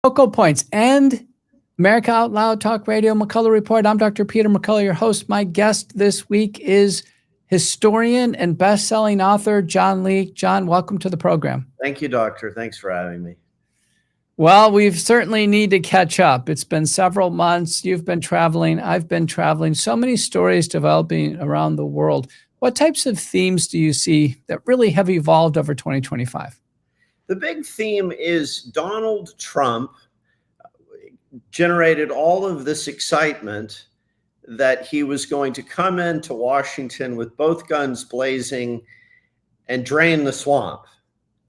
Focal Points and America Out Loud Talk Radio McCullough Report. I'm Dr. Peter McCullough, your host. My guest this week is historian and best-selling author John Leake. John, welcome to the program. Thank you, Doctor. Thanks for having me. Well, we've certainly need to catch up. It's been several months. You've been traveling. I've been traveling. So many stories developing around the world. What types of themes do you see that really have evolved over 2025? The big theme is Donald Trump generated all of this excitement that he was going to come into Washington with both guns blazing and drain the swamp.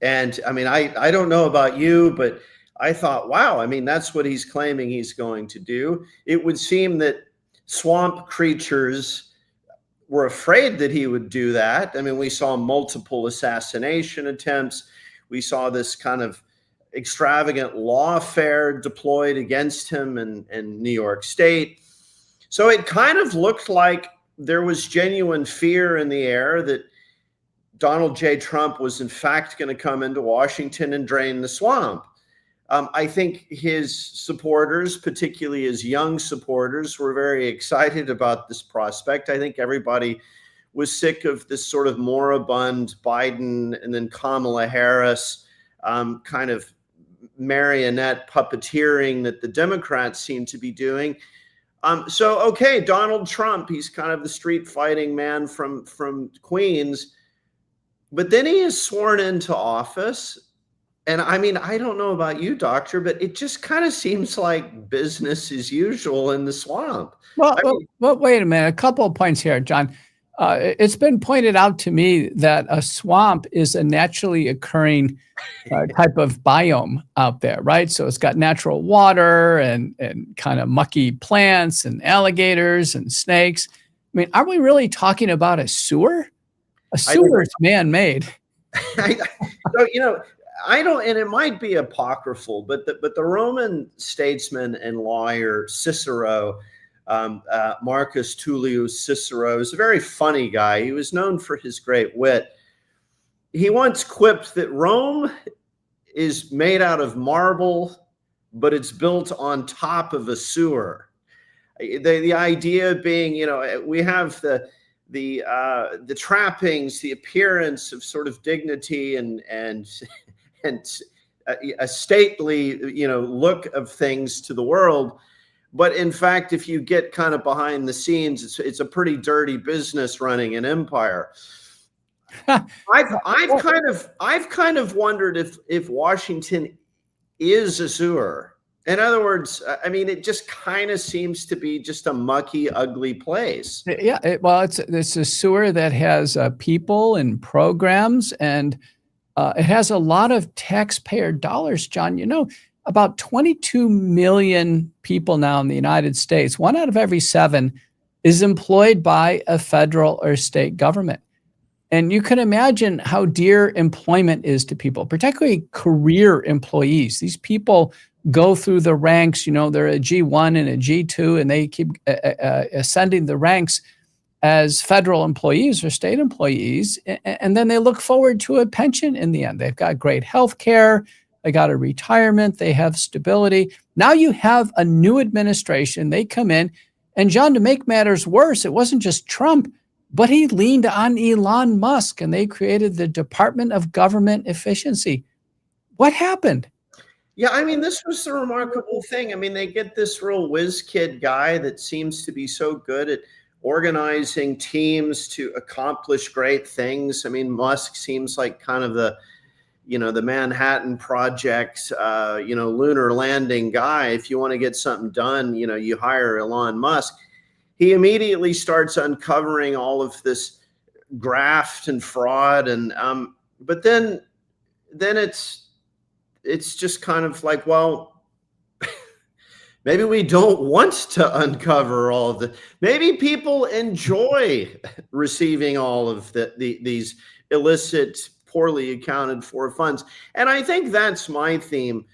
And I mean, I don't know about you, but I thought, wow, I mean, that's what he's claiming he's going to do. It would seem that swamp creatures were afraid that he would do that. I mean, we saw multiple assassination attempts. We saw this kind of extravagant lawfare deployed against him in New York State. So it kind of looked like there was genuine fear in the air that Donald J. Trump was in fact going to come into Washington and drain the swamp. I think his supporters, particularly his young supporters, were very excited about this prospect. I think everybody was sick of this sort of moribund Biden and then Kamala Harris kind of marionette puppeteering that the Democrats seem to be doing. Okay, Donald Trump, he's kind of the street fighting man from Queens, but then he is sworn into office. And I mean, I don't know about you, Doctor, but it just kind of seems like business as usual in the swamp. Well, wait a minute. A couple of points here, John. It's been pointed out to me that a swamp is a naturally occurring type of biome out there, right? So it's got natural water and kind of mucky plants and alligators and snakes. I mean, are we really talking about a sewer? A sewer is man-made. I don't, and it might be apocryphal, but the Roman statesman and lawyer Cicero, Marcus Tullius Cicero, is a very funny guy. He was known for his great wit. He once quipped that Rome is made out of marble, but it's built on top of a sewer. The idea being, we have the trappings, the appearance of sort of dignity and a stately, look of things to the world. But in fact, if you get kind of behind the scenes, it's a pretty dirty business running an empire. I've kind of wondered if Washington is a sewer. In other words, I mean, it just kind of seems to be just a mucky, ugly place. Yeah, it's a sewer that has people and programs, and it has a lot of taxpayer dollars, John. About 22 million people now in the United States, 1 out of every 7, is employed by a federal or state government. And you can imagine how dear employment is to people, particularly career employees. These people go through the ranks, they're a G1 and a G2, and they keep ascending the ranks as federal employees or state employees. And then they look forward to a pension in the end. They've got great health care. They got a retirement. They have stability. Now you have a new administration. They come in. And John, to make matters worse, it wasn't just Trump, but he leaned on Elon Musk, and they created the Department of Government Efficiency. What happened? Yeah, I mean, this was the remarkable thing. I mean, they get this real whiz kid guy that seems to be so good at organizing teams to accomplish great things. I mean, Musk seems like kind of the Manhattan Project, lunar landing guy. If you want to get something done, you hire Elon Musk. He immediately starts uncovering all of this graft and fraud, and but then it's just kind of like, well, maybe we don't want to uncover all of the. Maybe people enjoy receiving all of these illicit, poorly accounted for funds, and I think that's my theme.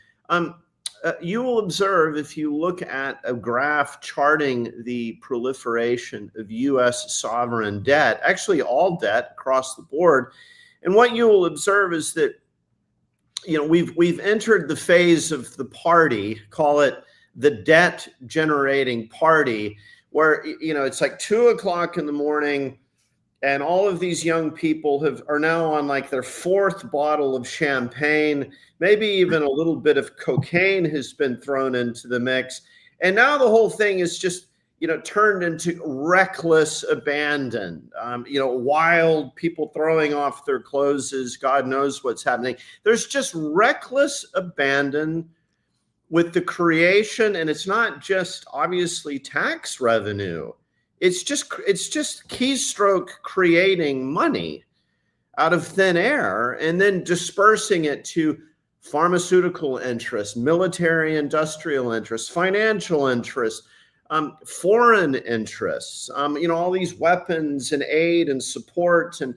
You will observe, if you look at a graph charting the proliferation of U.S. sovereign debt, actually all debt across the board, and what you will observe is that we've entered the phase of the party, call it the debt generating party, where it's like 2 o'clock in the morning, and all of these young people are now on like their fourth bottle of champagne, maybe even a little bit of cocaine has been thrown into the mix, and now the whole thing is just turned into reckless abandon. Wild people throwing off their clothes, God knows what's happening. There's just reckless abandon with the creation, and it's not just obviously tax revenue. It's just keystroke creating money out of thin air and then dispersing it to pharmaceutical interests, military industrial interests, financial interests, foreign interests, all these weapons and aid and support. And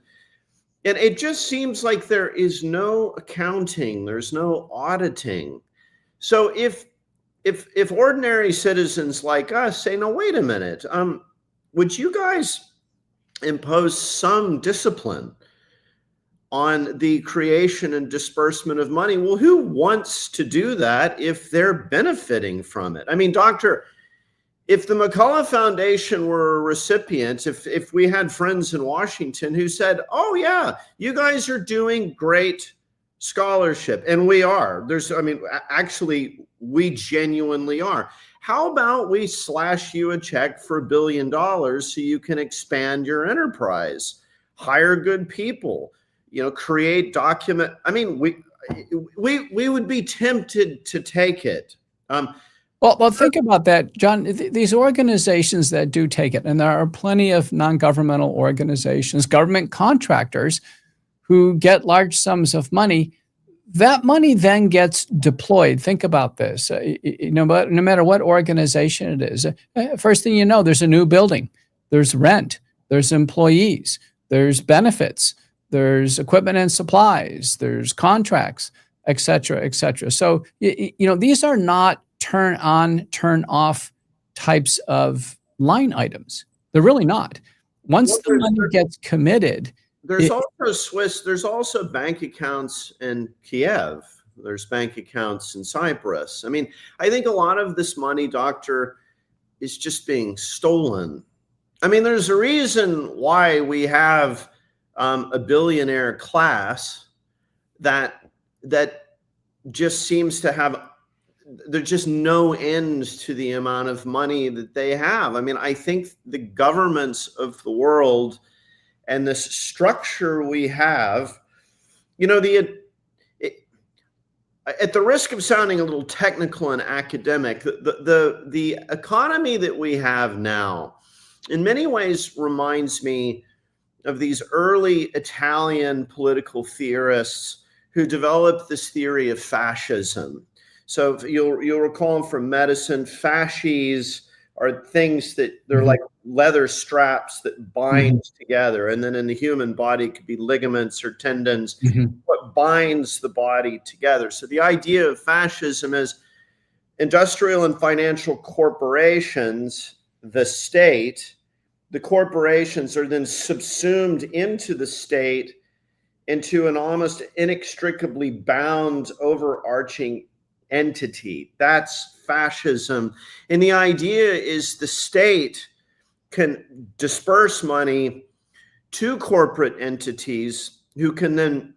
it just seems like there is no accounting, there's no auditing. So if ordinary citizens like us say, no, wait a minute, would you guys impose some discipline on the creation and disbursement of money? Well, who wants to do that if they're benefiting from it? I mean, Doctor, if the McCullough Foundation were a recipient, if we had friends in Washington who said, oh yeah, you guys are doing great scholarship, and we are, actually, we genuinely are. How about we slash you a check for $1 billion so you can expand your enterprise, hire good people, create document. I mean, we would be tempted to take it. Well, think about that, John. These organizations that do take it, and there are plenty of non-governmental organizations, government contractors who get large sums of money. That money then gets deployed. Think about this. No matter what organization it is, first thing you know, there's a new building, there's rent, there's employees, there's benefits, there's equipment and supplies, there's contracts, et cetera, et cetera. So, these are not turn on, turn off types of line items. They're really not. Once the money gets committed, there's also bank accounts in Kiev. There's bank accounts in Cyprus. I mean, I think a lot of this money, Doctor, is just being stolen. I mean, there's a reason why we have a billionaire class that just seems to have, there's just no end to the amount of money that they have. I mean, I think the governments of the world and this structure we have, at the risk of sounding a little technical and academic, the economy that we have now in many ways reminds me of these early Italian political theorists who developed this theory of fascism. So you'll recall from medicine, fasces are things that they're like leather straps that bind together. And then in the human body, it could be ligaments or tendons, what binds the body together. So the idea of fascism is industrial and financial corporations, the state, the corporations are then subsumed into the state, into an almost inextricably bound, overarching entity. That's fascism. And the idea is the state can disperse money to corporate entities who can then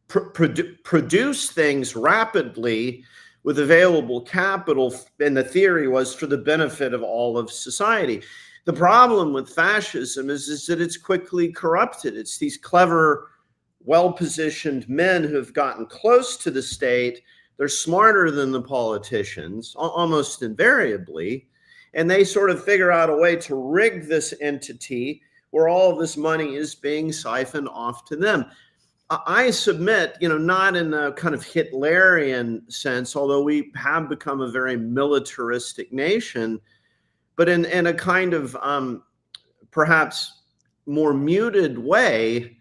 produce things rapidly with available capital. And the theory was for the benefit of all of society. The problem with fascism is that it's quickly corrupted. It's these clever, well-positioned men who have gotten close to the state. They're smarter than the politicians, almost invariably, and they sort of figure out a way to rig this entity where all of this money is being siphoned off to them. I submit, not in a kind of Hitlerian sense, although we have become a very militaristic nation, but in a kind of perhaps more muted way,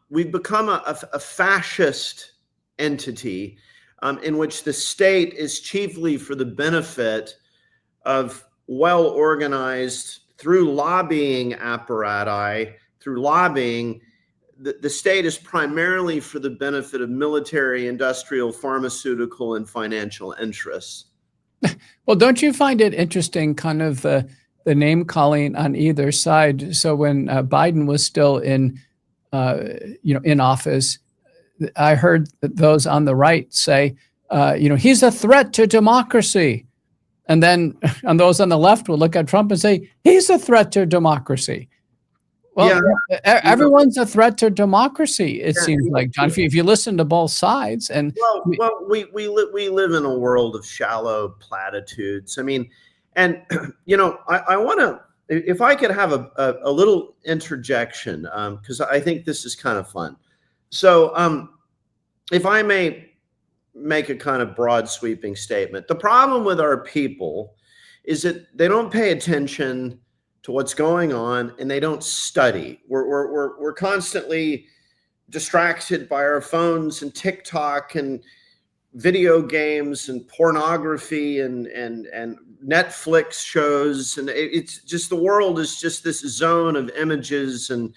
we've become a fascist entity in which the state is chiefly for the benefit of well-organized, through lobbying apparati, through lobbying, the state is primarily for the benefit of military, industrial, pharmaceutical, and financial interests. Well, don't you find it interesting, kind of the name calling on either side? So when Biden was still in office, I heard those on the right say, he's a threat to democracy. And then on those on the left will look at Trump and say, he's a threat to democracy. Well, yeah, everyone's a threat to democracy, it seems like, John, if you listen to both sides. And we live in a world of shallow platitudes. I mean, and, I want to, if I could have a little interjection, because I think this is kind of fun. So if I may make a kind of broad sweeping statement, the problem with our people is that they don't pay attention to what's going on, and they don't study. We're constantly distracted by our phones and TikTok and video games and pornography and Netflix shows, and it's just, the world is just this zone of images and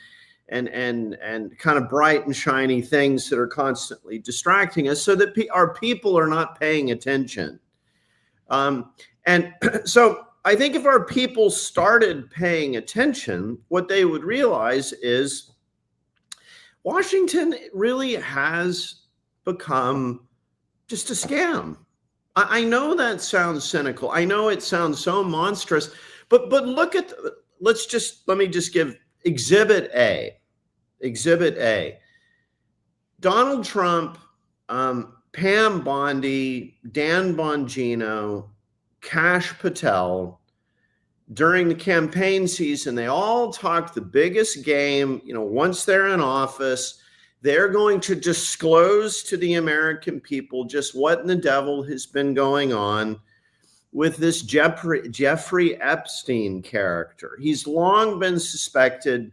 kind of bright and shiny things that are constantly distracting us, so that our people are not paying attention. And so I think if our people started paying attention, what they would realize is Washington really has become just a scam. I know that sounds cynical. I know it sounds so monstrous, but look at, let me just give Exhibit A. Exhibit A. Donald Trump, Pam Bondi, Dan Bongino, Kash Patel, during the campaign season, they all talked the biggest game. Once they're in office, they're going to disclose to the American people just what in the devil has been going on with this Jeffrey Epstein character. He's long been suspected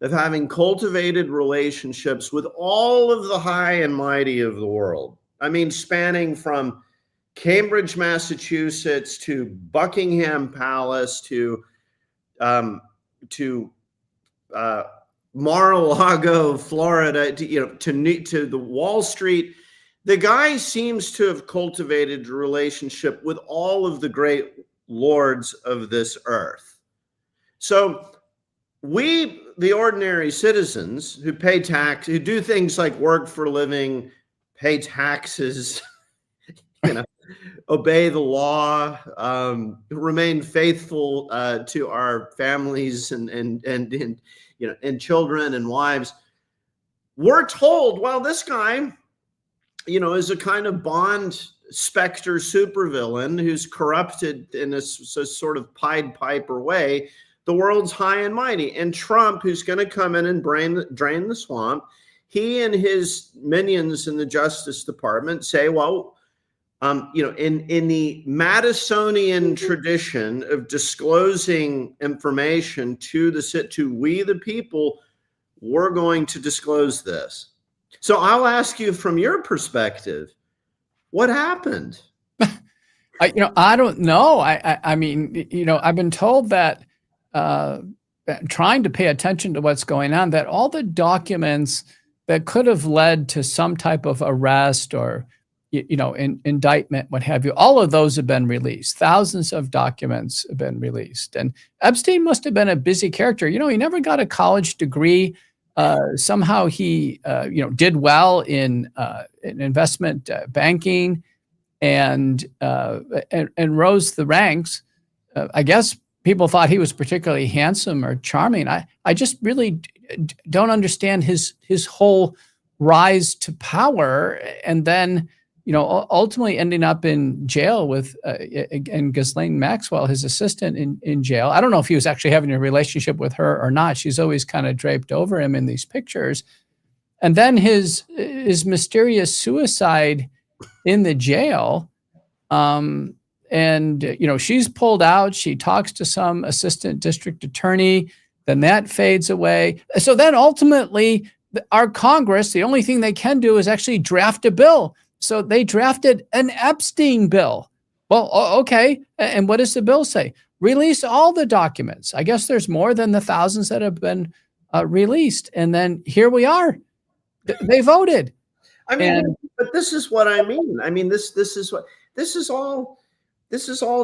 of having cultivated relationships with all of the high and mighty of the world. I mean, spanning from Cambridge, Massachusetts, to Buckingham Palace, to Mar-a-Lago, Florida, to the Wall Street. The guy seems to have cultivated a relationship with all of the great lords of this earth. So we, the ordinary citizens who pay tax, who do things like work for a living, pay taxes, obey the law, remain faithful to our families and children and wives. We're told, well, this guy, is a kind of Bond specter supervillain who's corrupted in a sort of Pied Piper way the world's high and mighty. And Trump, who's going to come in and drain the swamp, he and his minions in the Justice Department say, well, in the Madisonian tradition of disclosing information to we the people, we're going to disclose this. So I'll ask you, from your perspective, what happened? I don't know. I mean, I've been told that trying to pay attention to what's going on, that all the documents that could have led to some type of arrest or indictment, what have you, all of those have been released. Thousands of documents have been released. And Epstein must have been a busy character. He never got a college degree. Somehow he, did well in investment banking and rose the ranks. I guess people thought he was particularly handsome or charming. I just really don't understand his whole rise to power, and then ultimately ending up in jail with and Ghislaine Maxwell, his assistant, in jail. I don't know if he was actually having a relationship with her or not. She's always kind of draped over him in these pictures. And then his mysterious suicide in the jail. She's pulled out. She talks to some assistant district attorney. Then that fades away. So then ultimately, our Congress, the only thing they can do is actually draft a bill. So they drafted an Epstein bill. Well, okay. And what does the bill say? Release all the documents. I guess there's more than the thousands that have been released. And then here we are. They voted. I mean, but this is what I mean. I mean, this is all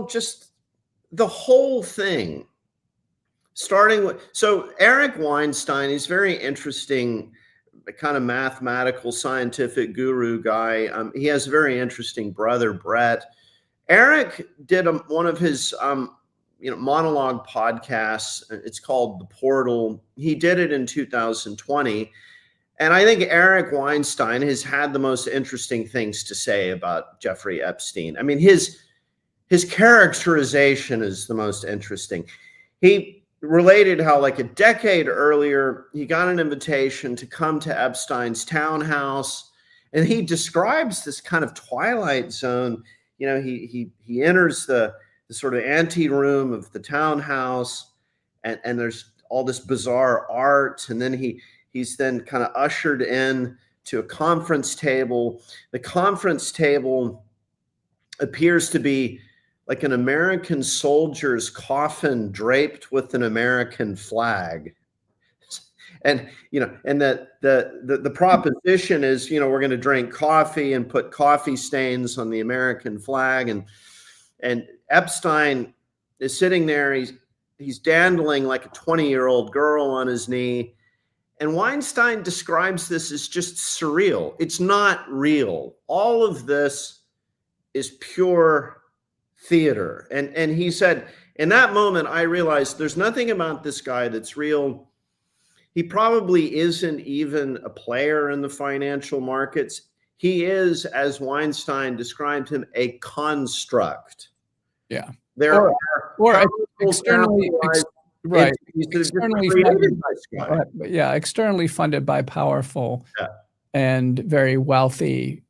just the whole thing. Starting with, so Eric Weinstein, he's very interesting, kind of mathematical, scientific guru guy. He has a very interesting brother, Brett. Eric did one of his monologue podcasts. It's called The Portal. He did it in 2020. And I think Eric Weinstein has had the most interesting things to say about Jeffrey Epstein. I mean, his characterization is the most interesting. He related how, like, a decade earlier, he got an invitation to come to Epstein's townhouse, and he describes this kind of Twilight Zone. You know, he enters the sort of ante room of the townhouse, and there's all this bizarre art, and then he's then kind of ushered in to a conference table. The conference table appears to be like an American soldier's coffin draped with an American flag. And, and that the proposition is, we're going to drink coffee and put coffee stains on the American flag. And Epstein is sitting there. He's dandling like a 20-year-old girl on his knee. And Weinstein describes this as just surreal. It's not real. All of this is pure theater. And he said, in that moment, I realized there's nothing about this guy that's real. He probably isn't even a player in the financial markets. He is, as Weinstein described him, a construct. Yeah. There or externally, right. Externally funded, externally funded by powerful and very wealthy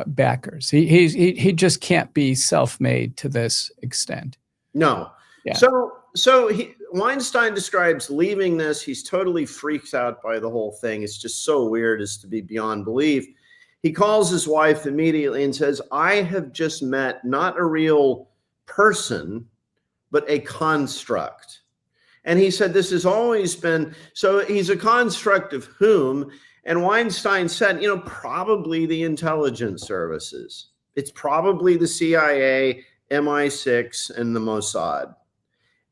backers. He just can't be self-made to this extent. No. Yeah. So Weinstein describes leaving this. He's totally freaked out by the whole thing. It's just so weird as to be beyond belief. He calls his wife immediately and says, I have just met not a real person, but a construct. And he said, this has always been, so he's a construct of whom? And Weinstein said, probably the intelligence services. It's probably the CIA, MI6, and the Mossad.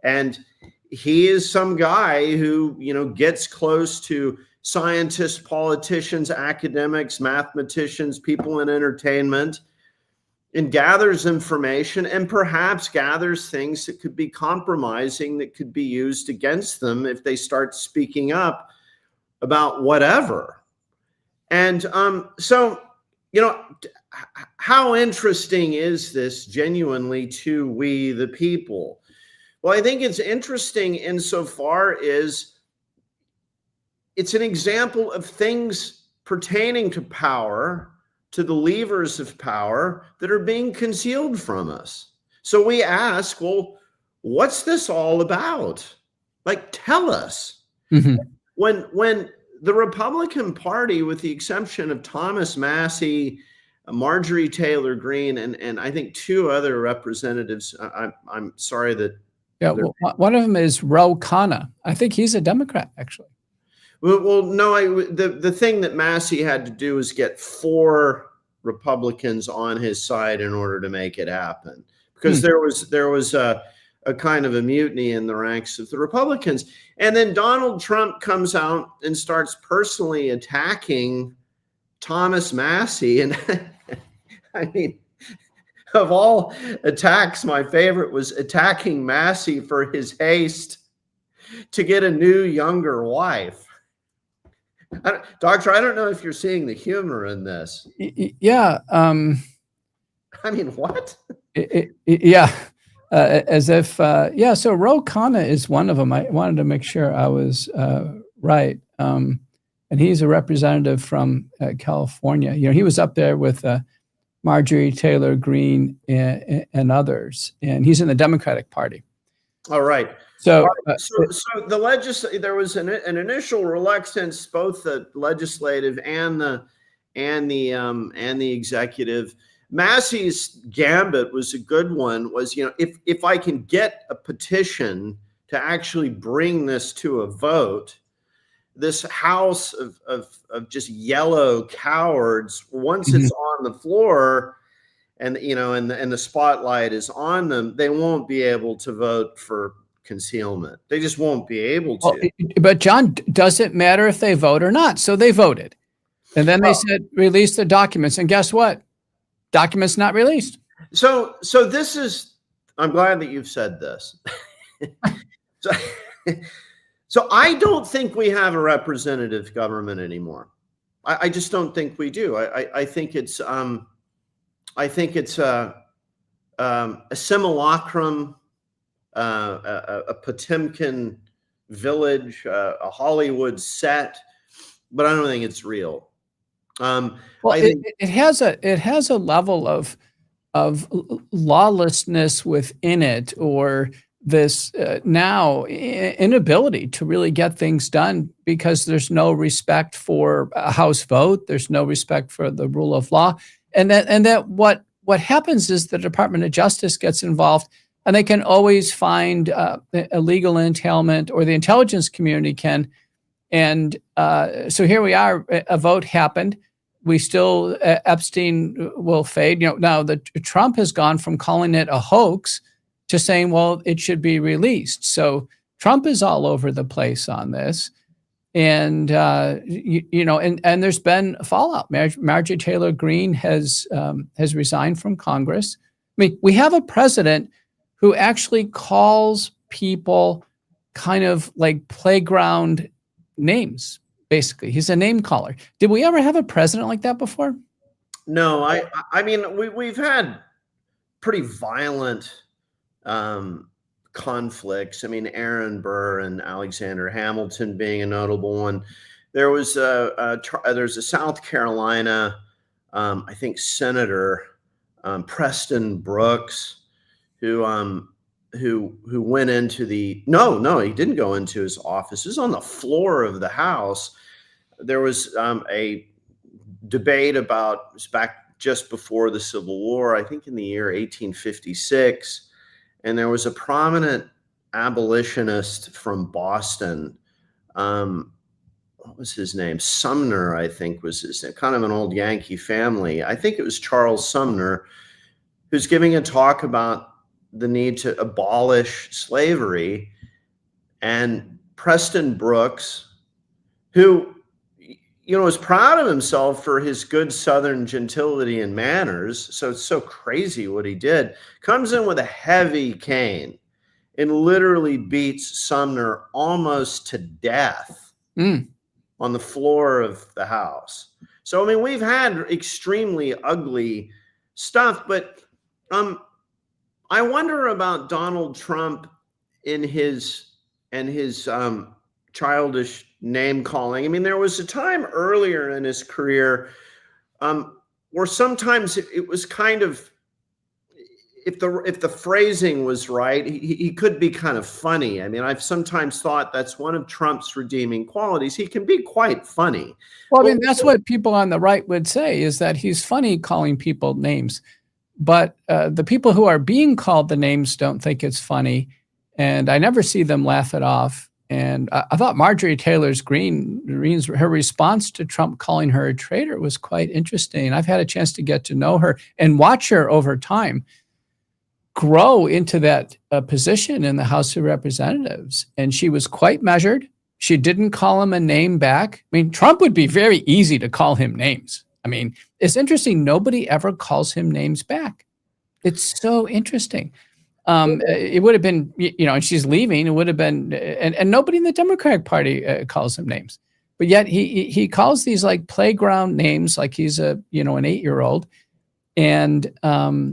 And he is some guy who, gets close to scientists, politicians, academics, mathematicians, people in entertainment, and gathers information and perhaps gathers things that could be compromising, that could be used against them if they start speaking up about whatever. And so, how interesting is this genuinely to we the people? Well, I think it's interesting insofar as it's an example of things pertaining to power, to the levers of power that are being concealed from us. So we ask, well, what's this all about? Like, tell us. Mm-hmm. When the Republican Party, with the exception of Thomas Massie, Marjorie Taylor Greene, and I think two other representatives, I'm sorry that. Yeah, well, one of them is Ro Khanna. I think he's a Democrat, actually. Well, no, the thing that Massie had to do is get 4 Republicans on his side in order to make it happen, because there was a kind of a mutiny in the ranks of the Republicans. And then Donald Trump comes out and starts personally attacking Thomas Massie. And I mean, of all attacks, my favorite was attacking Massie for his haste to get a new, younger wife. Doctor, I don't know if you're seeing the humor in this. Yeah. I mean, what? Yeah. As if, so Ro Khanna is one of them. I wanted to make sure I was right. And he's a representative from California. He was up there with Marjorie Taylor Greene and others, and he's in the Democratic Party. All right. So the there was an initial reluctance, both the legislative and the executive. Massie's gambit was a good one. Was if I can get a petition to actually bring this to a vote, this house of just yellow cowards, once Mhm. it's on the floor and the spotlight is on them, they won't be able to vote for concealment. They just won't be able Well, to. but John, does it matter if they vote or not? So they voted. And then they Well, said, release the documents. And guess what? Documents not released. so this is, I'm glad that you've said this. So, so I don't think we have a representative government anymore. I just don't think we do. I think it's a simulacrum, a Potemkin village, a Hollywood set, but I don't think it's real. Well, I think it has a level of lawlessness within it, or this now inability to really get things done because there's no respect for a House vote. There's no respect for the rule of law, and that what happens is the Department of Justice gets involved, and they can always find illegal entailment, or the intelligence community can. And so here we are. A vote happened. We still Epstein will fade. Now the Trump has gone from calling it a hoax to saying, well, it should be released. So Trump is all over the place on this, and and there's been fallout. Marjorie Taylor Greene has resigned from Congress. I mean, we have a president who actually calls people kind of like playground names. Basically, he's a name caller. Did we ever have a president like that before? no. I mean, we've had pretty violent conflicts. I mean, Aaron Burr and Alexander Hamilton being a notable one. There's a South Carolina, I think, Senator Preston Brooks, who went into no, he didn't go into his office. He was on the floor of the House. There was a debate about, it was back just before the Civil War, I think in the year 1856, and there was a prominent abolitionist from Boston. What was his name? Sumner, I think was his name. Kind of an old Yankee family. I think it was Charles Sumner, who's giving a talk about the need to abolish slavery. And Preston Brooks, who was proud of himself for his good Southern gentility and manners, so it's so crazy what he did, comes in with a heavy cane and literally beats Sumner almost to death on the floor of the House. So, I mean, we've had extremely ugly stuff, but I wonder about Donald Trump and his childish name calling. I mean, there was a time earlier in his career where sometimes it was kind of, if the phrasing was right, he could be kind of funny. I mean, I've sometimes thought that's one of Trump's redeeming qualities. He can be quite funny. Well, I mean, that's what people on the right would say, is that he's funny calling people names. But the people who are being called the names don't think it's funny, and I never see them laugh it off. And I thought Marjorie Taylor Greene's her response to Trump calling her a traitor was quite interesting. I've had a chance to get to know her and watch her over time grow into that position in the House of Representatives. And she was quite measured. She didn't call him a name back. I mean, Trump would be very easy to call him names. I mean, it's interesting. Nobody ever calls him names back. It's so interesting. It would have been, and she's leaving. It would have been, and nobody in the Democratic Party calls him names, but yet he calls these like playground names, like he's an 8-year-old. And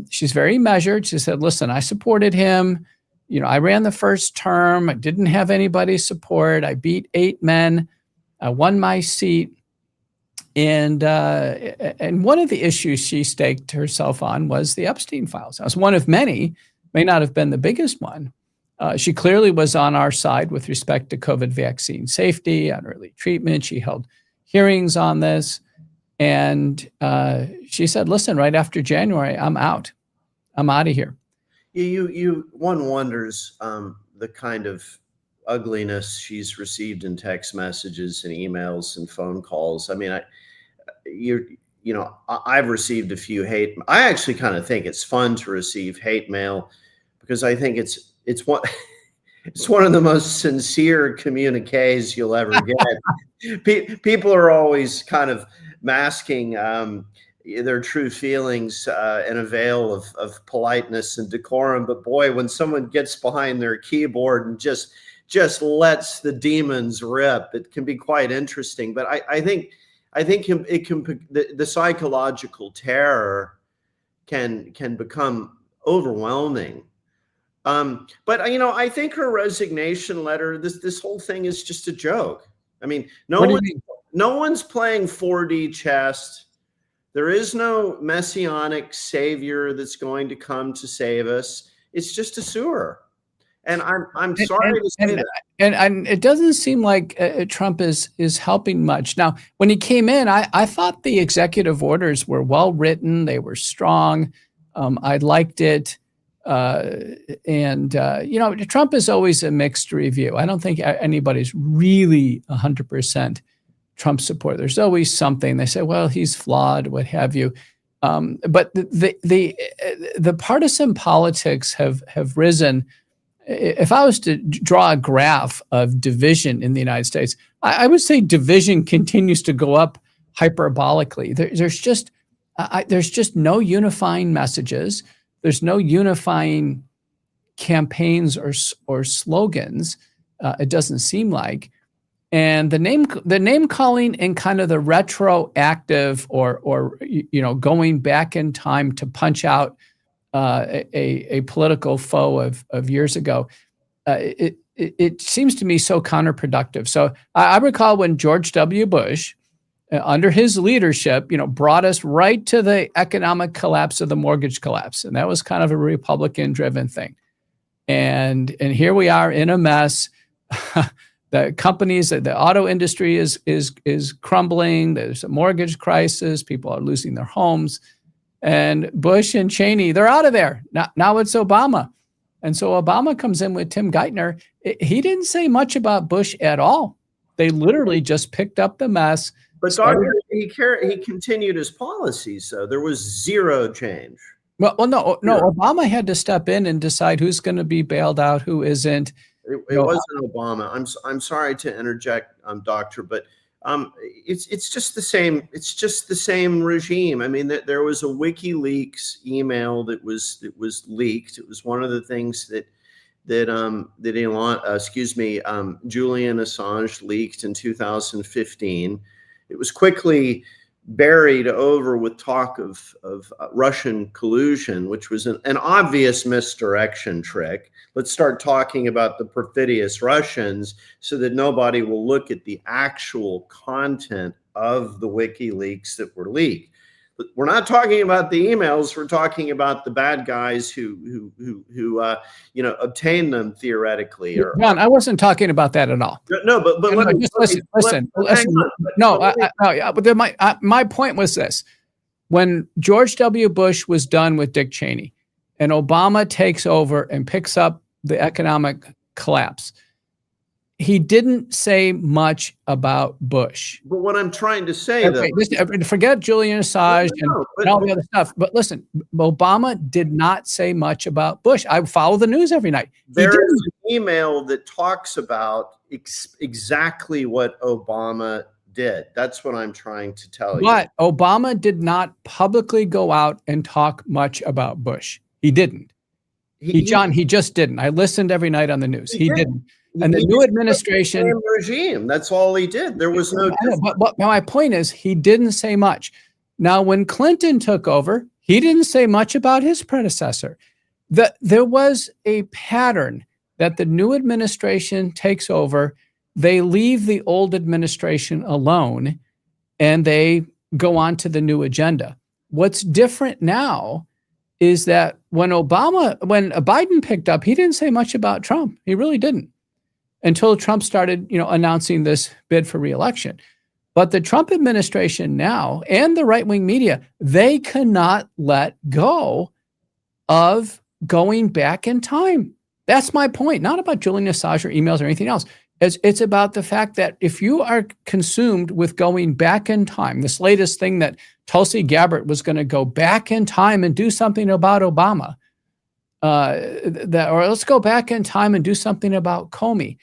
she's very measured. She said, "Listen, I supported him. I ran the first term. I didn't have anybody's support. I beat 8 men. I won my seat." And one of the issues she staked herself on was the Epstein files. That was one of many, may not have been the biggest one. She clearly was on our side with respect to COVID vaccine safety and early treatment. She held hearings on this. And she said, "Listen, right after January, I'm out. I'm out of here." One wonders the kind of ugliness she's received in text messages and emails and phone calls. I mean, I've received a few hate. I actually kind of think it's fun to receive hate mail because I think it's one it's one of the most sincere communiques you'll ever get. People are always kind of masking their true feelings in a veil of politeness and decorum. But boy, when someone gets behind their keyboard and just lets the demons rip, it can be quite interesting. But I think it can the psychological terror can become overwhelming. But I think her resignation letter, this whole thing is just a joke. I mean, no one's playing 4D chess. There is no messianic savior that's going to come to save us. It's just a sewer. And I'm sorry to say that. And it doesn't seem like Trump is helping much. Now, when he came in, I thought the executive orders were well written. They were strong. I liked it. Trump is always a mixed review. I don't think anybody's really 100% Trump supporter. There's always something. They say, well, he's flawed, what have you. But the partisan politics have risen. If I was to draw a graph of division in the United States, I would say division continues to go up hyperbolically. There's just no unifying messages. There's no unifying campaigns or slogans. It doesn't seem like, and the name calling and kind of the retroactive or going back in time to punch out a political foe of years ago. It seems to me so counterproductive. So I recall when George W. Bush, under his leadership, brought us right to the economic collapse of the mortgage collapse. And that was kind of a Republican-driven thing. And here we are in a mess. The companies, the auto industry is crumbling. There's a mortgage crisis. People are losing their homes. And Bush and Cheney, they're out of there. Now it's Obama. And so Obama comes in with Tim Geithner. He didn't say much about Bush at all. They literally just picked up the mess. But he continued his policies, so there was zero change. Well, no. Obama had to step in and decide who's going to be bailed out, who isn't. It wasn't Obama. I'm sorry to interject, Doctor, but it's just the same. It's just the same regime. I mean, there was a WikiLeaks email that was leaked. It was one of the things that Julian Assange leaked in 2015. It was quickly buried over with talk of Russian collusion, which was an obvious misdirection trick. Let's start talking about the perfidious Russians so that nobody will look at the actual content of the WikiLeaks that were leaked. But we're not talking about the emails. We're talking about the bad guys who obtain them theoretically. John, I wasn't talking about that at all. No, but listen. But my point was this: when George W. Bush was done with Dick Cheney, and Obama takes over and picks up the economic collapse, he didn't say much about Bush. But what I'm trying to say, forget Julian Assange and all the other stuff. But listen, Obama did not say much about Bush. I follow the news every night. There is an email that talks about exactly what Obama did. That's what I'm trying to tell you. But Obama did not publicly go out and talk much about Bush. He didn't. He just didn't. I listened every night on the news. He didn't. And the new administration regime, that's all he did. There was no. But my point is, he didn't say much. Now, when Clinton took over, he didn't say much about his predecessor. There was a pattern that the new administration takes over. They leave the old administration alone, and they go on to the new agenda. What's different now is that when Biden picked up, he didn't say much about Trump. He really didn't, until Trump started, announcing this bid for re-election. But the Trump administration now and the right-wing media, they cannot let go of going back in time. That's my point. Not about Julian Assange or emails or anything else. It's about the fact that if you are consumed with going back in time, this latest thing that Tulsi Gabbard was going to go back in time and do something about Obama, or let's go back in time and do something about Comey.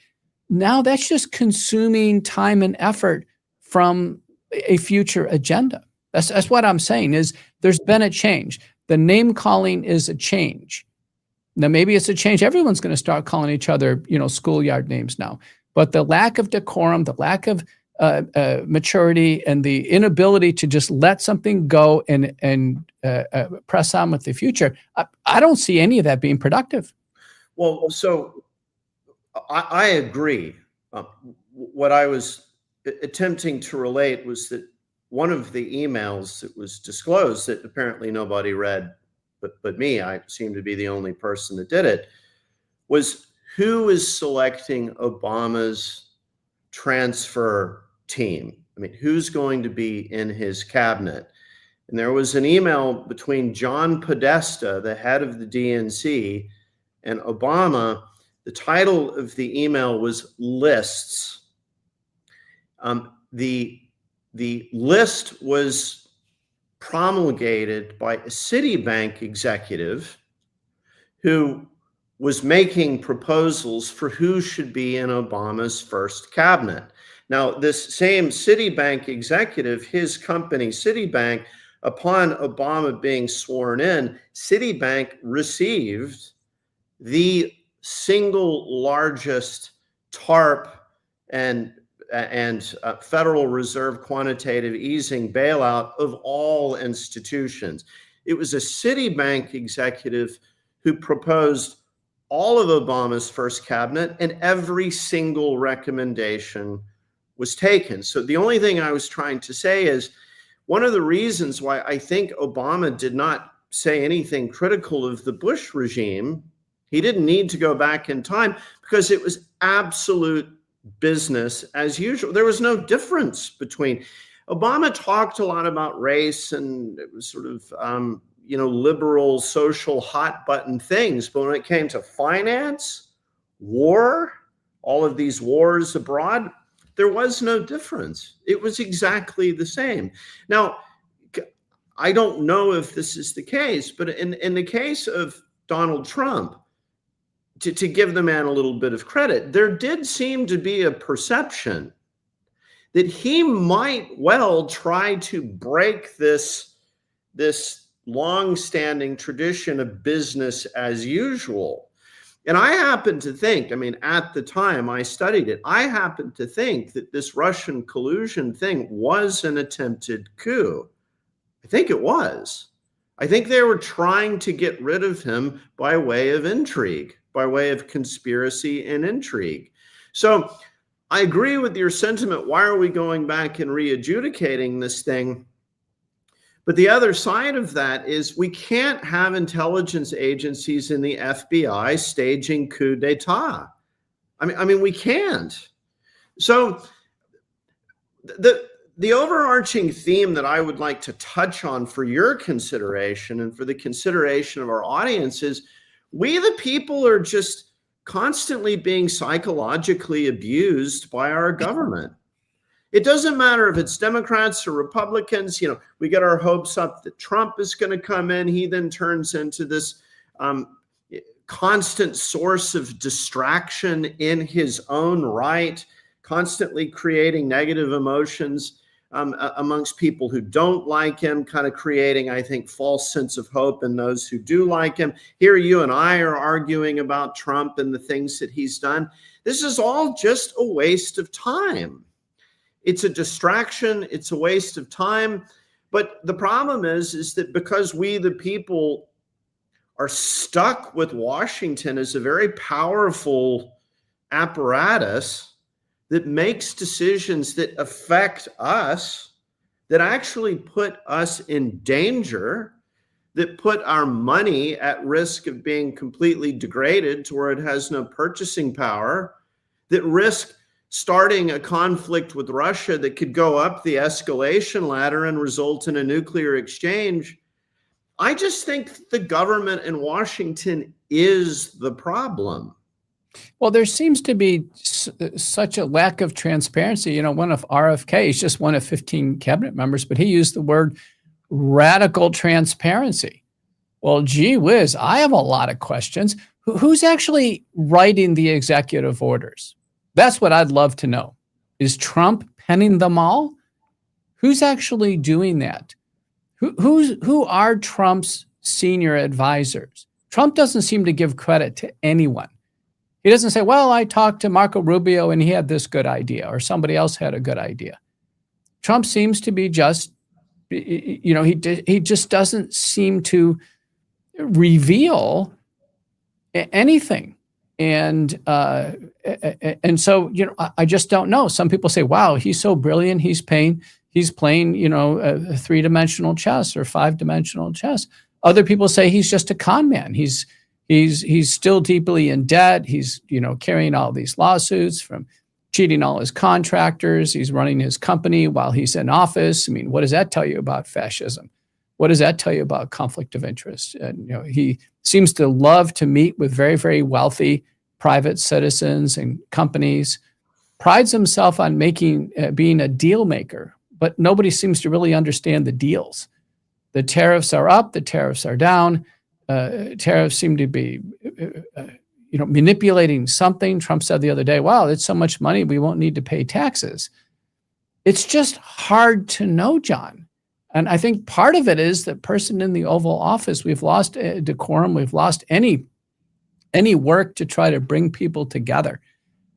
Now that's just consuming time and effort from a future agenda. That's what I'm saying is there's been a change. The name calling is a change. Now, maybe it's a change. Everyone's going to start calling each other, schoolyard names now. But the lack of decorum, the lack of maturity, and the inability to just let something go and press on with the future, I don't see any of that being productive. Well, so I agree. What I was attempting to relate was that one of the emails that was disclosed that apparently nobody read but me, I seem to be the only person that did it, was who is selecting Obama's transfer team? I mean, who's going to be in his cabinet? And there was an email between John Podesta, the head of the DNC, and Obama. The title of the email was Lists. The list was promulgated by a Citibank executive who was making proposals for who should be in Obama's first cabinet. Now, this same Citibank executive, his company, Citibank, upon Obama being sworn in, Citibank received the single largest TARP and Federal Reserve quantitative easing bailout of all institutions. It was a Citibank executive who proposed all of Obama's first cabinet, and every single recommendation was taken. So the only thing I was trying to say is one of the reasons why I think Obama did not say anything critical of the Bush regime, he didn't need to go back in time because it was absolute business as usual. There was no difference between Obama talked a lot about race and it was sort of, liberal, social, hot button things. But when it came to finance, war, all of these wars abroad, there was no difference. It was exactly the same. Now, I don't know if this is the case, but in the case of Donald Trump, to give the man a little bit of credit, there did seem to be a perception that he might well try to break this long-standing tradition of business as usual. And I happen to think, at the time I studied it, I happen to think that this Russian collusion thing was an attempted coup. I think it was. I think they were trying to get rid of him by way of intrigue, by way of conspiracy and intrigue. So I agree with your sentiment. Why are we going back and re-adjudicating this thing? But the other side of that is we can't have intelligence agencies in the FBI staging coup d'etat. We can't. So the overarching theme that I would like to touch on for your consideration and for the consideration of our audience is we the people are just constantly being psychologically abused by our government. It doesn't matter if it's Democrats or Republicans. We get our hopes up that Trump is going to come in. He then turns into this constant source of distraction in his own right, constantly creating negative emotions amongst people who don't like him, kind of creating, I think, false sense of hope in those who do like him. Here you and I are arguing about Trump and the things that he's done. This is all just a waste of time. It's a distraction. It's a waste of time. But the problem is that because we, the people, are stuck with Washington as a very powerful apparatus that makes decisions that affect us, that actually put us in danger, that put our money at risk of being completely degraded to where it has no purchasing power, that risk starting a conflict with Russia that could go up the escalation ladder and result in a nuclear exchange. I just think the government in Washington is the problem. Well, there seems to be such a lack of transparency. One of RFK, he's just one of 15 cabinet members, but he used the word radical transparency. Well, gee whiz, I have a lot of questions. Who's actually writing the executive orders? That's what I'd love to know. Is Trump penning them all? Who's actually doing that? Who are Trump's senior advisors? Trump doesn't seem to give credit to anyone. He doesn't say, well, I talked to Marco Rubio and he had this good idea, or somebody else had a good idea. Trump seems to be just, he just doesn't seem to reveal anything. And so, I just don't know. Some people say, wow, he's so brilliant. He's playing, a three-dimensional chess or five-dimensional chess. Other people say he's just a con man. He's still deeply in debt. He's, carrying all these lawsuits from cheating all his contractors. He's running his company while he's in office. I mean, what does that tell you about fascism? What does that tell you about conflict of interest? And, he seems to love to meet with very, very wealthy private citizens and companies, prides himself on being a deal maker, but nobody seems to really understand the deals. The tariffs are up, the tariffs are down. Tariffs seem to be, manipulating something. Trump said the other day, wow, it's so much money, we won't need to pay taxes. It's just hard to know, John. And I think part of it is the person in the Oval Office. We've lost decorum. We've lost any work to try to bring people together.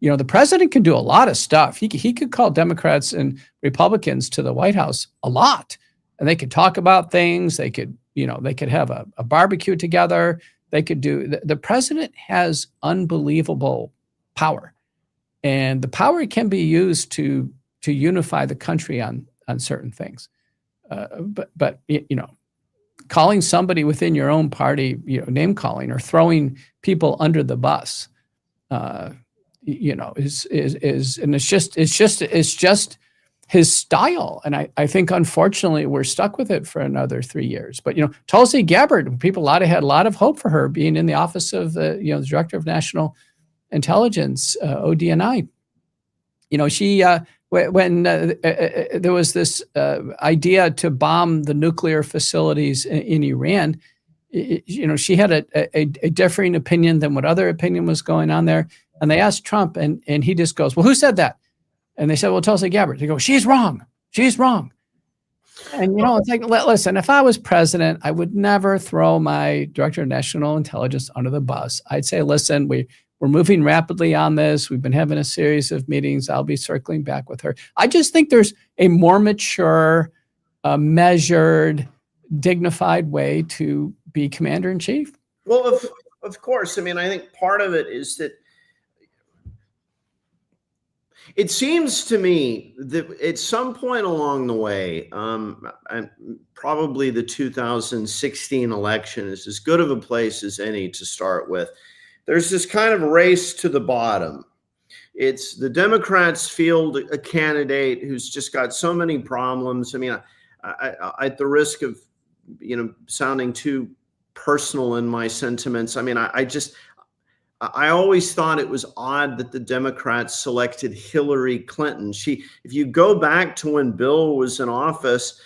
The president can do a lot of stuff. He could call Democrats and Republicans to the White House a lot, and they could talk about things. They could have a barbecue together. They could do. The president has unbelievable power, and the power can be used to unify the country on certain things. But calling somebody within your own party, name calling or throwing people under the bus, is and it's just his style. And I think unfortunately we're stuck with it for another 3 years. But Tulsi Gabbard, people had a lot of hope for her being in the office of the Director of National Intelligence, ODNI. She when there was this idea to bomb the nuclear facilities in Iran, she had a differing opinion than what other opinion was going on there. And they asked Trump, and he just goes, well, who said that? And they said, well, Tulsi Gabbard. They go, she's wrong. She's wrong. And, it's like, listen, if I was president, I would never throw my Director of National Intelligence under the bus. I'd say, listen, we're moving rapidly on this. We've been having a series of meetings. I'll be circling back with her. I just think there's a more mature, measured, dignified way to be commander in chief. Well, of course. I mean, I think part of it is that it seems to me that at some point along the way, probably the 2016 election is as good of a place as any to start with. There's this kind of race to the bottom. It's the Democrats field a candidate who's just got so many problems. I mean, I at the risk of, sounding too personal in my sentiments, I mean, I always thought it was odd that the Democrats selected Hillary Clinton. If you go back to when Bill was in office,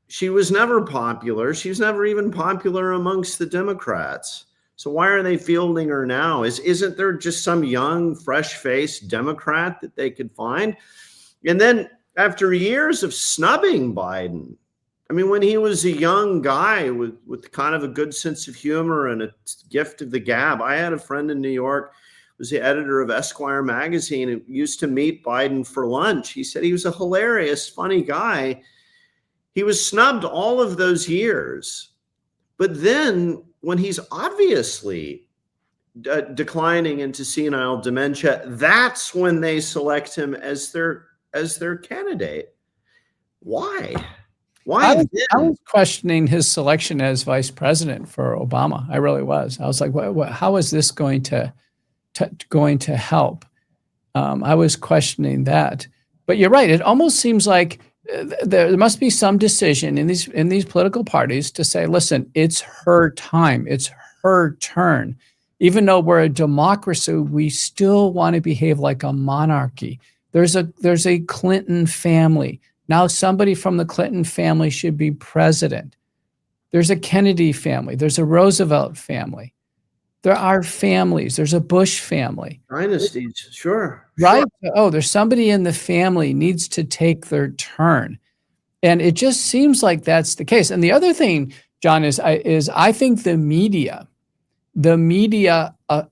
she was never popular. She was never even popular amongst the Democrats. So why are they fielding her now? Isn't there just some young, fresh-faced Democrat that they could find? And then after years of snubbing Biden, I mean, when he was a young guy with kind of a good sense of humor and a gift of the gab, I had a friend in New York, was the editor of Esquire magazine, and used to meet Biden for lunch. He said he was a hilarious, funny guy. He was snubbed all of those years. But then when he's obviously declining into senile dementia, that's when they select him as their candidate. Why? I was questioning his selection as vice president for Obama. I really was. I was like, how is this going to help? I was questioning that. But you're right. It almost seems like there must be some decision in these political parties to say, listen, it's her time, it's her turn. Even though we're a democracy, we still want to behave like a monarchy. There's a Clinton family. Now somebody from the Clinton family should be president. There's a Kennedy family. There's a Roosevelt family. There are families. There's a Bush family. Dynasties, sure. Right? Sure. Oh, there's somebody in the family needs to take their turn. And it just seems like that's the case. And the other thing, John, is I think the media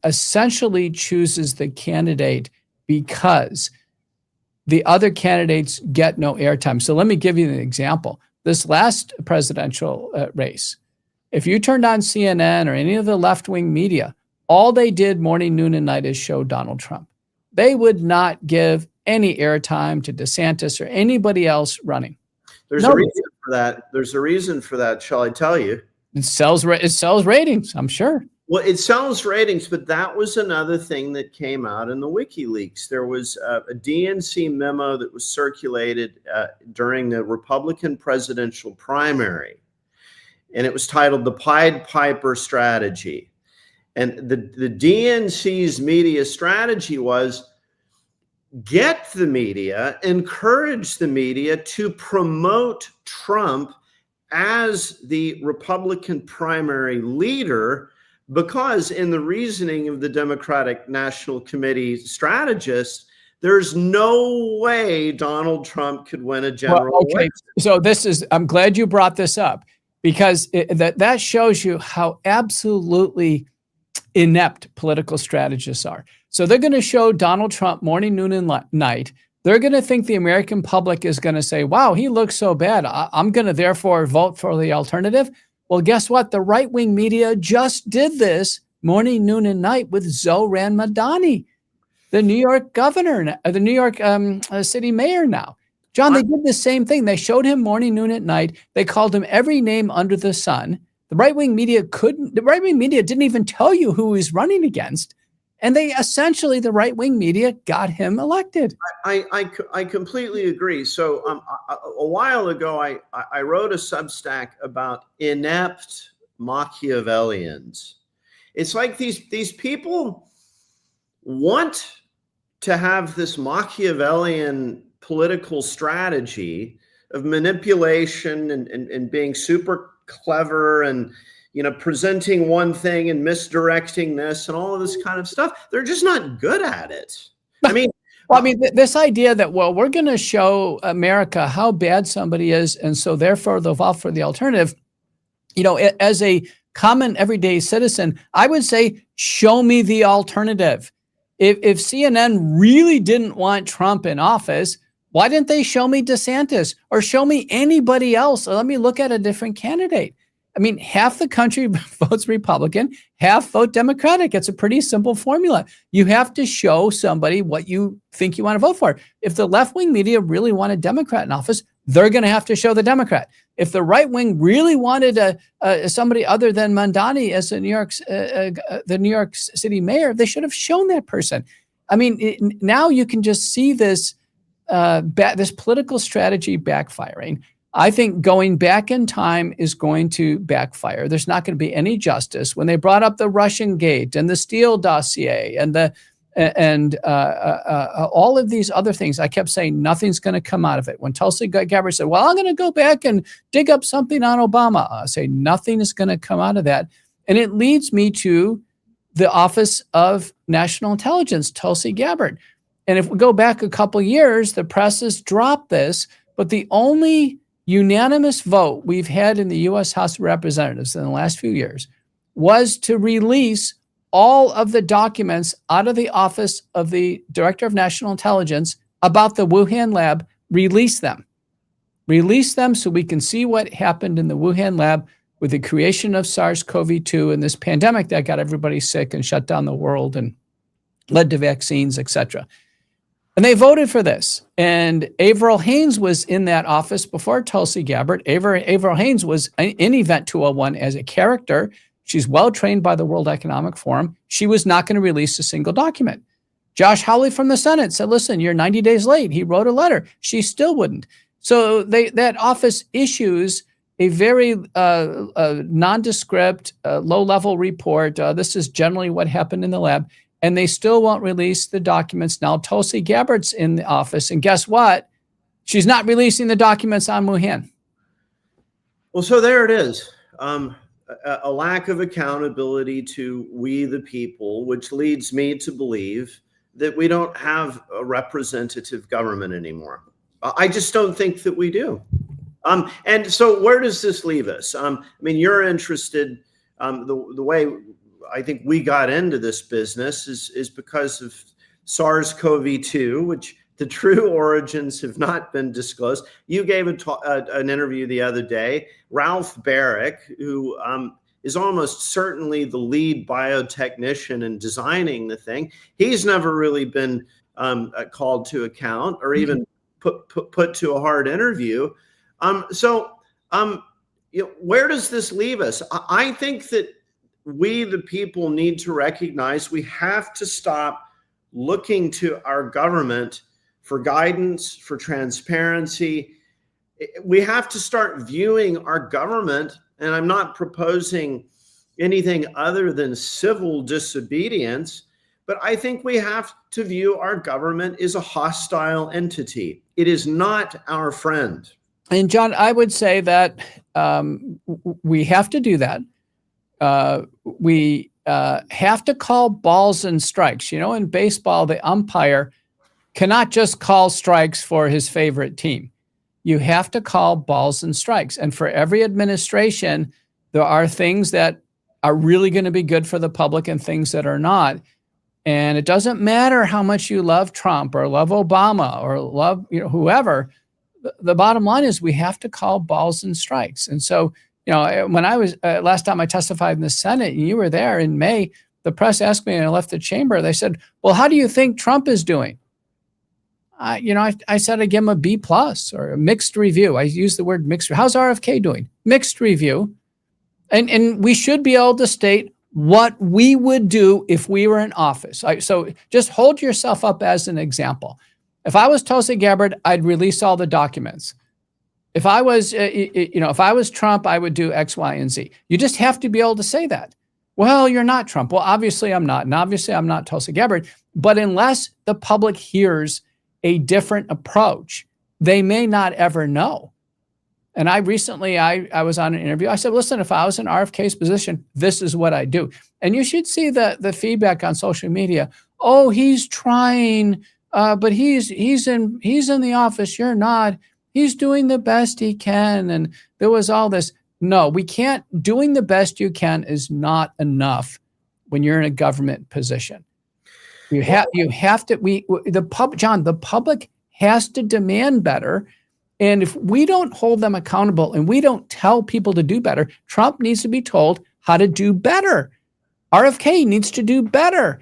essentially chooses the candidate because the other candidates get no airtime. So let me give you an example. This last presidential race, if you turned on CNN or any of the left-wing media, all they did morning, noon, and night is show Donald Trump. They would not give any airtime to DeSantis or anybody else running. There's a reason for that. There's a reason for that. Shall I tell you? It sells ratings, I'm sure. Well, it sells ratings, but that was another thing that came out in the WikiLeaks. There was a DNC memo that was circulated during the Republican presidential primary, and it was titled "The Pied Piper Strategy." And the DNC's media strategy was get the media, encourage the media to promote Trump as the Republican primary leader, because in the reasoning of the Democratic National Committee strategists, there's no way Donald Trump could win a general election. So I'm glad you brought this up, because that shows you how absolutely inept political strategists are. So they're going to show Donald Trump morning, noon, and night. They're going to think the American public is going to say, wow, he looks so bad. I'm going to therefore vote for the alternative. Well, guess what? The right-wing media just did this morning, noon, and night with Zohran Madani, the New York governor, the New York city mayor now. John, they did the same thing. They showed him morning, noon, at night. They called him every name under the sun. The right-wing media didn't even tell you who he's running against. And the right-wing media got him elected. I completely agree. So a while ago, I wrote a Substack about inept Machiavellians. It's like these people want to have this Machiavellian political strategy of manipulation and being super clever and presenting one thing and misdirecting this and all of this kind of stuff. They're just not good at it. I mean, this idea that, we're going to show America how bad somebody is, and so therefore they'll vote for the alternative. As a common everyday citizen, I would say, show me the alternative. If CNN really didn't want Trump in office, why didn't they show me DeSantis or show me anybody else? Or let me look at a different candidate. I mean, half the country votes Republican, half vote Democratic. It's a pretty simple formula. You have to show somebody what you think you want to vote for. If the left-wing media really want a Democrat in office, they're going to have to show the Democrat. If the right wing really wanted somebody other than Mandani as the New York City mayor, they should have shown that person. I mean, now you can just see this this political strategy backfiring. I think going back in time is going to backfire. There's not going to be any justice. When they brought up the Russian Gate and the Steele dossier and all of these other things, I kept saying nothing's going to come out of it. When Tulsi Gabbard said, well, I'm going to go back and dig up something on Obama, I say nothing is going to come out of that. And it leads me to the Office of National Intelligence, Tulsi Gabbard. And if we go back a couple years, the press has dropped this, but the only unanimous vote we've had in the U.S. House of Representatives in the last few years was to release all of the documents out of the Office of the Director of National Intelligence about the Wuhan lab. Release them so we can see what happened in the Wuhan lab with the creation of SARS-CoV-2 and this pandemic that got everybody sick and shut down the world and led to vaccines, etc. And they voted for this. And Avril Haines was in that office before Tulsi Gabbard. Avril Haines was in Event 201 as a character. She's well-trained by the World Economic Forum. She was not going to release a single document. Josh Hawley from the Senate said, listen, you're 90 days late. He wrote a letter. She still wouldn't. So that office issues a very nondescript, low-level report. This is generally what happened in the lab, and they still won't release the documents. Now Tulsi Gabbard's in the office, and guess what? She's not releasing the documents on Wuhan. Well, so there it is. A lack of accountability to we the people, which leads me to believe that we don't have a representative government anymore. I just don't think that we do. And so where does this leave us? I mean, you're interested, the way I think we got into this business is because of SARS-CoV-2, which the true origins have not been disclosed. You gave an interview the other day. Ralph Barrick, who is almost certainly the lead biotechnician in designing the thing, he's never really been called to account or even put to a hard interview. Where does this leave us? I think that we, the people, need to recognize we have to stop looking to our government for guidance, for transparency. We have to start viewing our government, and I'm not proposing anything other than civil disobedience, but I think we have to view our government as a hostile entity. It is not our friend. And John, I would say that we have to do that. We have to call balls and strikes. You know, in baseball, the umpire cannot just call strikes for his favorite team. You have to call balls and strikes. And for every administration, there are things that are really going to be good for the public and things that are not. And it doesn't matter how much you love Trump or love Obama or love, you know, whoever. The bottom line is we have to call balls and strikes. And so, you know, when I was last time I testified in the Senate and you were there in May, the press asked me and I left the chamber. They said, well, how do you think Trump is doing? I said I give him a B+ or a mixed review. I use the word mixed. How's RFK doing? Mixed review. And we should be able to state what we would do if we were in office. So just hold yourself up as an example. If I was Tulsi Gabbard, I'd release all the documents. If I was, if I was Trump, I would do X, Y, and Z. You just have to be able to say that. Well, you're not Trump. Well, obviously I'm not. And obviously I'm not Tulsi Gabbard. But unless the public hears a different approach, they may not ever know. And I recently, I was on an interview. I said, listen, if I was in RFK's position, this is what I do. And you should see the feedback on social media. Oh, he's trying, but he's in the office. You're not. He's doing the best he can. And there was all this. No, we can't. Doing the best you can is not enough when you're in a government position. You have to. The public has to demand better. And if we don't hold them accountable and we don't tell people to do better, Trump needs to be told how to do better. RFK needs to do better.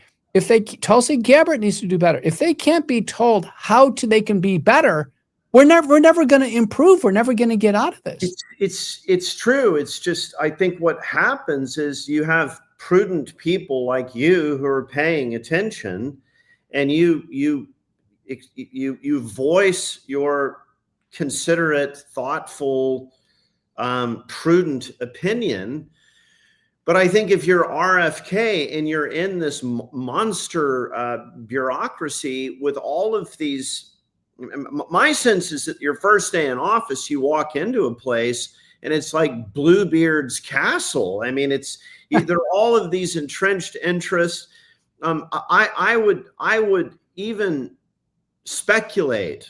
Tulsi Gabbard needs to do better. If they can't be told how they can be better, we're never going to improve. We're never going to get out of this. It's true. It's just, I think what happens is you have prudent people like you who are paying attention, and you voice your considerate, thoughtful, prudent opinion. But I think if you're RFK and you're in this monster bureaucracy with all of these, my sense is that your first day in office, you walk into a place and it's like Bluebeard's castle. I mean, there are all of these entrenched interests. I would even speculate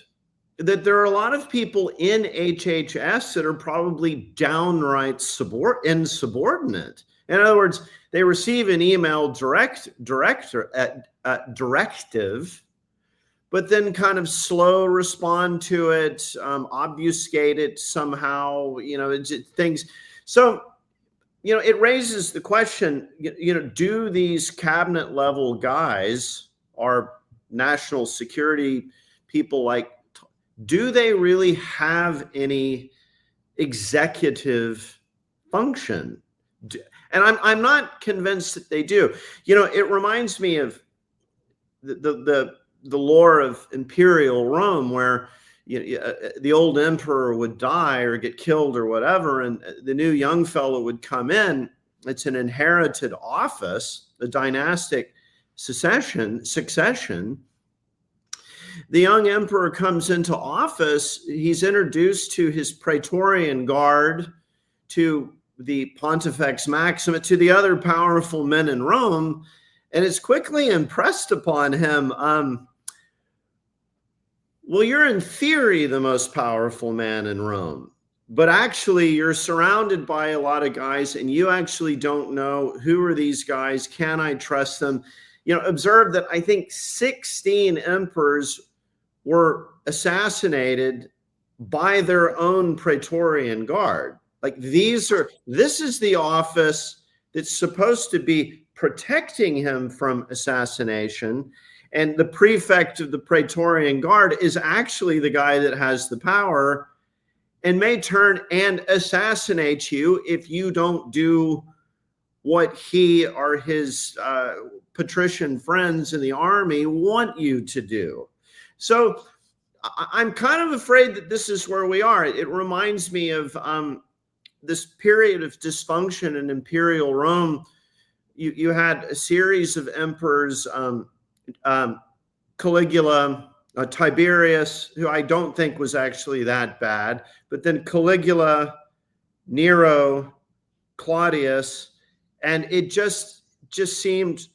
that there are a lot of people in HHS that are probably downright insubordinate. In other words, they receive an email directive, but then kind of slow respond to it, obfuscate it somehow, things. So, it raises the question, do these cabinet level guys or national security people do they really have any executive function? And I'm not convinced that they do. It reminds me of the lore of imperial Rome, where the old emperor would die or get killed or whatever, and the new young fellow would come in. It's an inherited office, a dynastic succession. The young emperor comes into office. He's introduced to his Praetorian Guard, to the Pontifex Maximus, to the other powerful men in Rome, and it's quickly impressed upon him, well, you're in theory the most powerful man in Rome, but actually you're surrounded by a lot of guys and you actually don't know who are these guys. Can I trust them? Observe that I think 16 emperors were assassinated by their own Praetorian Guard. Like this is the office that's supposed to be protecting him from assassination. And the prefect of the Praetorian Guard is actually the guy that has the power and may turn and assassinate you if you don't do what he or his patrician friends in the army want you to do. So I'm kind of afraid that this is where we are. It reminds me of this period of dysfunction in imperial Rome. You had a series of emperors, Caligula, Tiberius, who I don't think was actually that bad, but then Caligula, Nero, Claudius, and it just seemed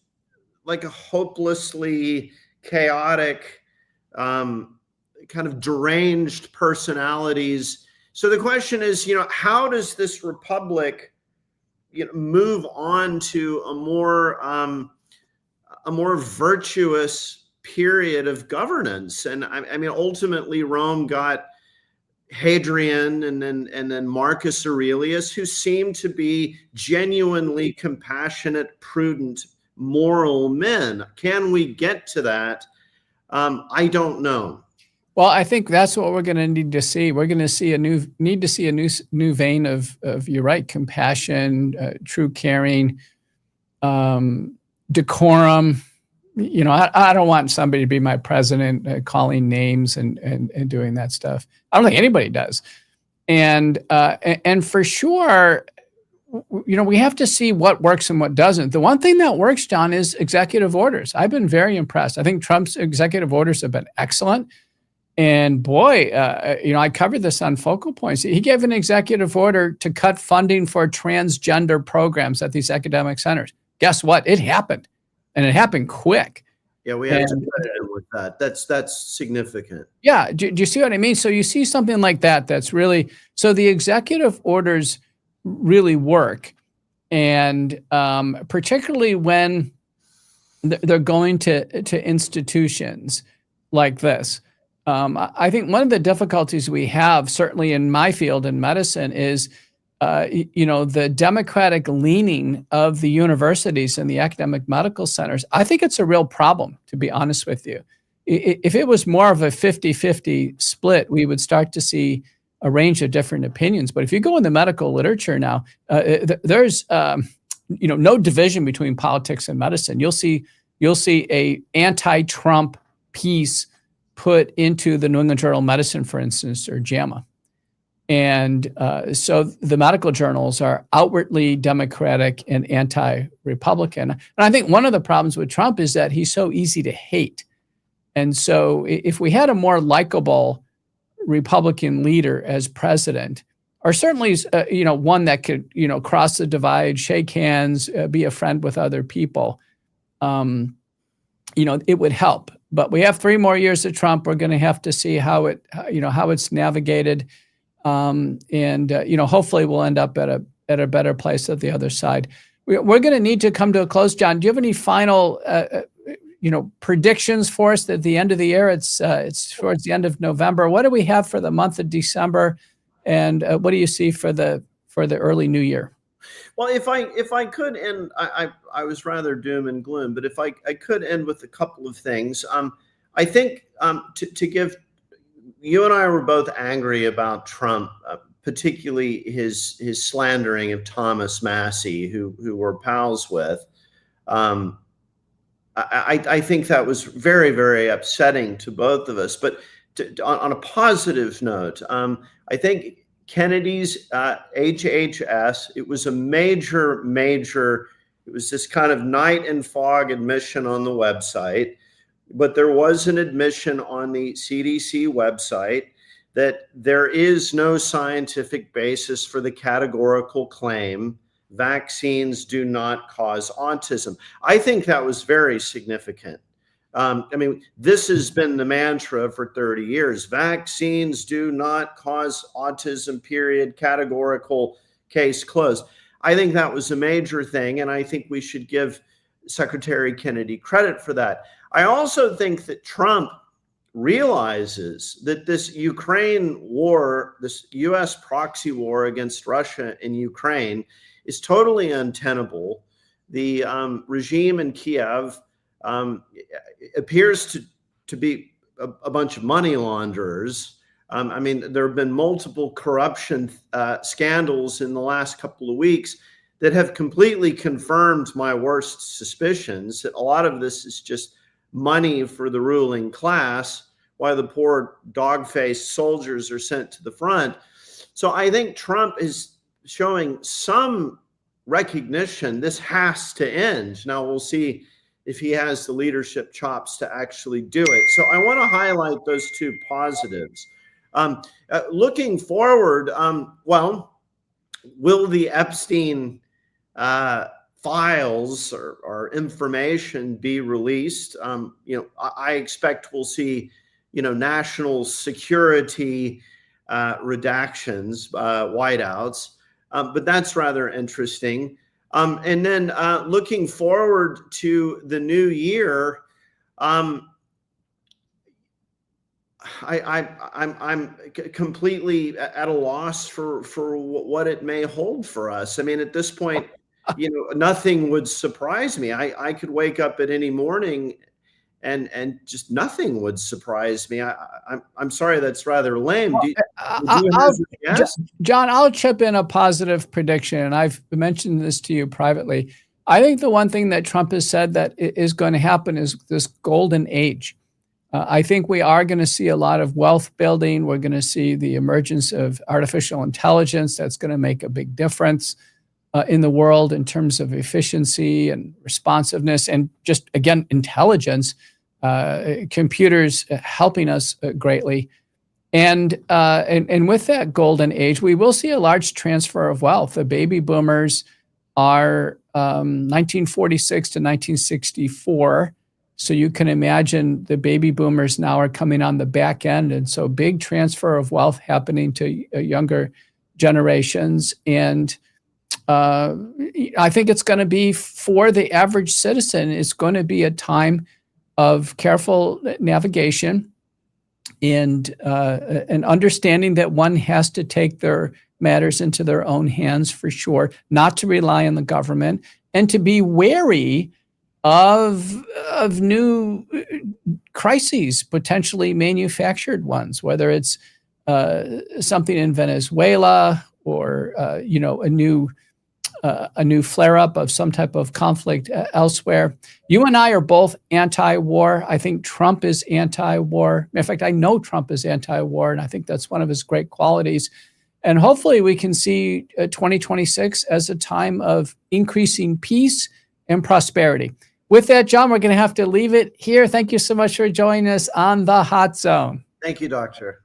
like a hopelessly chaotic, kind of deranged personalities. So the question is, how does this republic, move on to a more virtuous period of governance? And I mean, ultimately, Rome got Hadrian and then Marcus Aurelius, who seemed to be genuinely compassionate, prudent, moral men. Can we get to that? I don't know. Well, I think that's what we're going to need to see. We're going to see a new vein of you're right, compassion, true caring, decorum. I don't want somebody to be my president, calling names and doing that stuff. I don't think anybody does. And for sure, we have to see what works and what doesn't. The one thing that works, John, is executive orders. I've been very impressed. I think Trump's executive orders have been excellent. And boy, I covered this on Focal Points. He gave an executive order to cut funding for transgender programs at these academic centers. Guess what? It happened, and it happened quick. Yeah, we have to credit with that. That's significant. Yeah, do you see what I mean? So you see something like that. That's really so. The executive orders really work, and particularly when they're going to institutions like this. I think one of the difficulties we have, certainly in my field in medicine, is the democratic leaning of the universities and the academic medical centers. I think it's a real problem, to be honest with you. If it was more of a 50-50 split, we would start to see a range of different opinions. But if you go in the medical literature now, there's no division between politics and medicine. You'll see a anti-Trump piece put into the New England Journal of Medicine, for instance, or JAMA. And so the medical journals are outwardly Democratic and anti-Republican. And I think one of the problems with Trump is that he's so easy to hate. And so if we had a more likable Republican leader as president, or certainly one that could cross the divide, shake hands, be a friend with other people, it would help. But we have 3 more years of Trump. We're going to have to see how it's navigated, and hopefully we'll end up at a better place at the other side. We're going to need to come to a close, John. Do you have any final predictions for us at the end of the year? It's towards the end of November. What do we have for the month of December, and what do you see for the early new year? Well, if I could end, I was rather doom and gloom, but if I could end with a couple of things, I think to give, you and I were both angry about Trump, particularly his slandering of Thomas Massey, who we're pals with. I think that was very, very upsetting to both of us. But on a positive note, I think Kennedy's HHS, it was a major, it was this kind of night and fog admission on the website, but there was an admission on the CDC website that there is no scientific basis for the categorical claim vaccines do not cause autism. I think that was very significant. I mean, this has been the mantra for 30 years. Vaccines do not cause autism, period, categorical, case closed. I think that was a major thing, and I think we should give Secretary Kennedy credit for that. I also think that Trump realizes that this Ukraine war, this US proxy war against Russia in Ukraine, is totally untenable. The regime in Kiev appears to be a bunch of money launderers. I mean, there have been multiple corruption scandals in the last couple of weeks that have completely confirmed my worst suspicions that a lot of this is just money for the ruling class, while the poor dog-faced soldiers are sent to the front. So I think Trump is showing some recognition this has to end. Now we'll see if he has the leadership chops to actually do it. So I want to highlight those two positives. Looking forward, well, will the Epstein files or information be released? I expect we'll see, national security redactions, whiteouts, but that's rather interesting. And then looking forward to the new year, I'm completely at a loss for what it may hold for us. I mean, at this point, nothing would surprise me. I could wake up at any morning and just nothing would surprise me. I'm sorry, that's rather lame. John, I'll chip in a positive prediction, and I've mentioned this to you privately. I think the one thing that Trump has said that is going to happen is this golden age. I think we are going to see a lot of wealth building. We're going to see the emergence of artificial intelligence that's going to make a big difference in the world in terms of efficiency and responsiveness and just, again, intelligence, computers helping us greatly. And with that golden age, we will see a large transfer of wealth. The baby boomers are 1946 to 1964. So you can imagine the baby boomers now are coming on the back end. And so big transfer of wealth happening to younger generations. And I think it's going to be, for the average citizen, it's going to be a time of careful navigation and understanding that one has to take their matters into their own hands, for sure, not to rely on the government, and to be wary of new crises, potentially manufactured ones, whether it's something in Venezuela or a new flare-up of some type of conflict elsewhere. You and I are both anti-war. I think Trump is anti-war. In fact, I know Trump is anti-war, and I think that's one of his great qualities. And hopefully we can see 2026 as a time of increasing peace and prosperity. With that, John, we're going to have to leave it here. Thank you so much for joining us on The Hot Zone. Thank you, Doctor.